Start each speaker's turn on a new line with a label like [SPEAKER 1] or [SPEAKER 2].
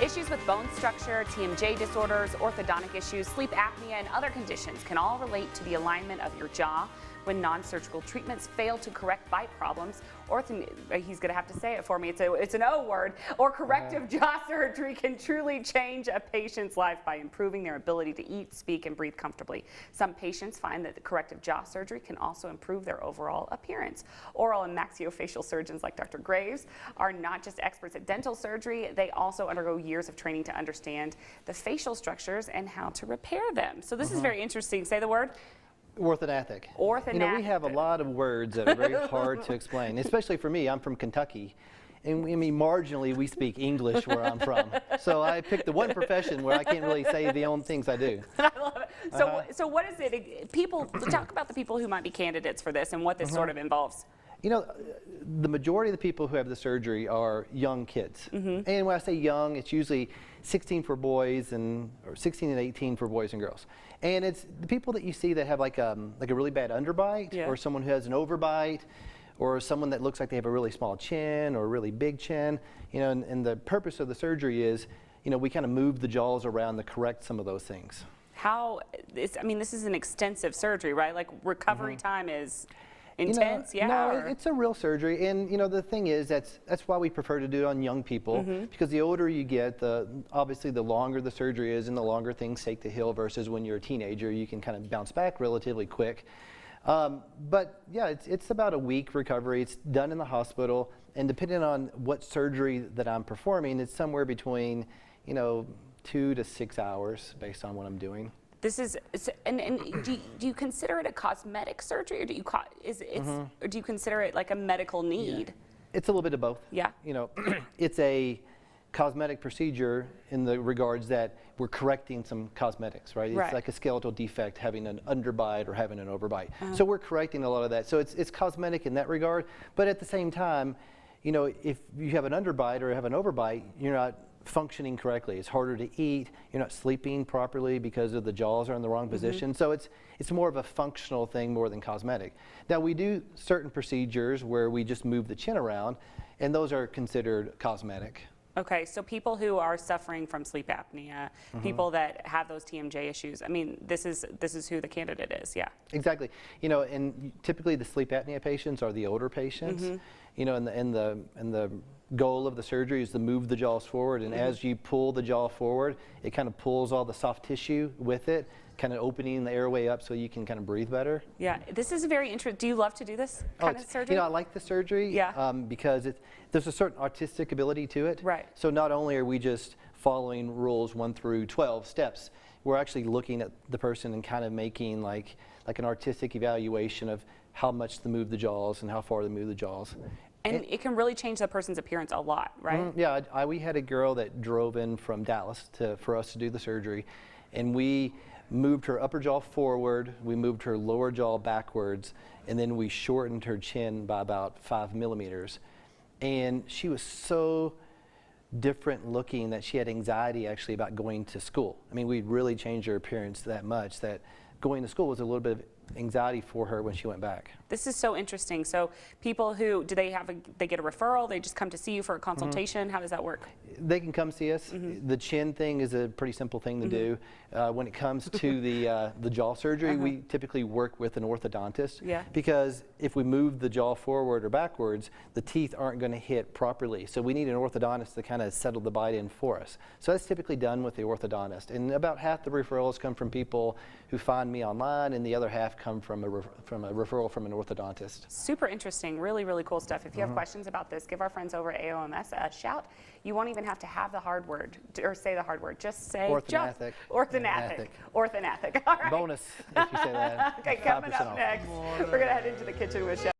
[SPEAKER 1] Issues with bone structure, TMJ disorders, orthodontic issues, sleep apnea, and other conditions can all relate to the alignment of your jaw. When non-surgical treatments fail to correct bite problems, he's going to have to say it for me, it's an O word, or corrective jaw surgery can truly change a patient's life by improving their ability to eat, speak, and breathe comfortably. Some patients find that the corrective jaw surgery can also improve their overall appearance. Oral and maxillofacial surgeons like Dr. Graves are not just experts at dental surgery, they also undergo years of training to understand the facial structures and how to repair them. So this is very interesting. Say the word.
[SPEAKER 2] Orthognathic.
[SPEAKER 1] Orthognathic.
[SPEAKER 2] You know, we have a lot of words that are very hard to explain, especially for me. I'm from Kentucky, and I mean, marginally we speak English where I'm from. So I picked the one profession where I can't really say the only things I do.
[SPEAKER 1] I love it. So what is it? People, talk about the people who might be candidates for this and what this sort of involves.
[SPEAKER 2] You know, the majority of the people who have the surgery are young kids. And when I say young, it's usually 16 for boys or 16 and 18 for boys and girls. And it's the people that you see that have like a really bad underbite, or someone who has an overbite, or someone that looks like they have a really small chin or a really big chin. You know, and the purpose of the surgery is, you know, we kind of move the jaws around to correct some of those things.
[SPEAKER 1] I mean, this is an extensive surgery, right? Like recovery time is intense,
[SPEAKER 2] No, it's a real surgery, and you know the thing is that's why we prefer to do it on young people, because the older you get, obviously the longer the surgery is and the longer things take to heal versus when you're a teenager, you can kind of bounce back relatively quick. But yeah, it's about a week recovery. It's done in the hospital, and depending on what surgery that I'm performing, it's somewhere between 2 to 6 hours based on what I'm doing.
[SPEAKER 1] This is, and do you consider it a cosmetic surgery, or do you consider it like a medical need?
[SPEAKER 2] It's a little bit of both.
[SPEAKER 1] Yeah.
[SPEAKER 2] You know, it's a cosmetic procedure in the regards that we're correcting some cosmetics, right? It's like a skeletal defect, having an underbite or having an overbite. So we're correcting a lot of that. So it's cosmetic in that regard, but at the same time, you know, if you have an underbite or have an overbite, you're not functioning correctly. It's harder to eat. You're not sleeping properly because of the jaws are in the wrong position. So it's more of a functional thing more than cosmetic. Now we do certain procedures where we just move the chin around, and those are considered cosmetic.
[SPEAKER 1] Okay, so people who are suffering from sleep apnea, people that have those TMJ issues, I mean, this is who the candidate is, yeah.
[SPEAKER 2] Exactly. You know, and typically the sleep apnea patients are the older patients. You know, and the goal of the surgery is to move the jaws forward, and as you pull the jaw forward, it kind of pulls all the soft tissue with it, kind of opening the airway up so you can kind of breathe better. Yeah,
[SPEAKER 1] this is very interesting. Do you love to do this kind of surgery?
[SPEAKER 2] You know, I like the surgery because there's a certain artistic ability to it.
[SPEAKER 1] Right.
[SPEAKER 2] So not only are we just following rules 1 through 12 steps, we're actually looking at the person and kind of making like an artistic evaluation of how much to move the jaws and how far to move the jaws.
[SPEAKER 1] And it can really change the person's appearance a lot, right?
[SPEAKER 2] Yeah, we had a girl that drove in from Dallas for us to do the surgery, and we moved her upper jaw forward, we moved her lower jaw backwards, and then we shortened her chin by about 5 millimeters. And she was so different looking that she had anxiety actually about going to school. I mean, we'd really changed her appearance that much that going to school was a little bit of anxiety for her when she went back.
[SPEAKER 1] This is so interesting. So people who, they get a referral, they just come to see you for a consultation? How does that work?
[SPEAKER 2] They can come see us. The chin thing is a pretty simple thing to do. When it comes to the jaw surgery, we typically work with an orthodontist because if we move the jaw forward or backwards, the teeth aren't going to hit properly. So we need an orthodontist to kind of settle the bite in for us. So that's typically done with the orthodontist. And about half the referrals come from people who find me online, and the other half come from a referral from an orthodontist.
[SPEAKER 1] Super interesting, really, really cool stuff. If you have questions about this, give our friends over at AOMS a shout. You won't even have to have the hard word or say the hard word. Just say
[SPEAKER 2] Orthognathic.
[SPEAKER 1] Orthognathic. Orthognathic. All right.
[SPEAKER 2] Bonus if you say that.
[SPEAKER 1] Okay, coming up next, we're going to head into the kitchen with Chef.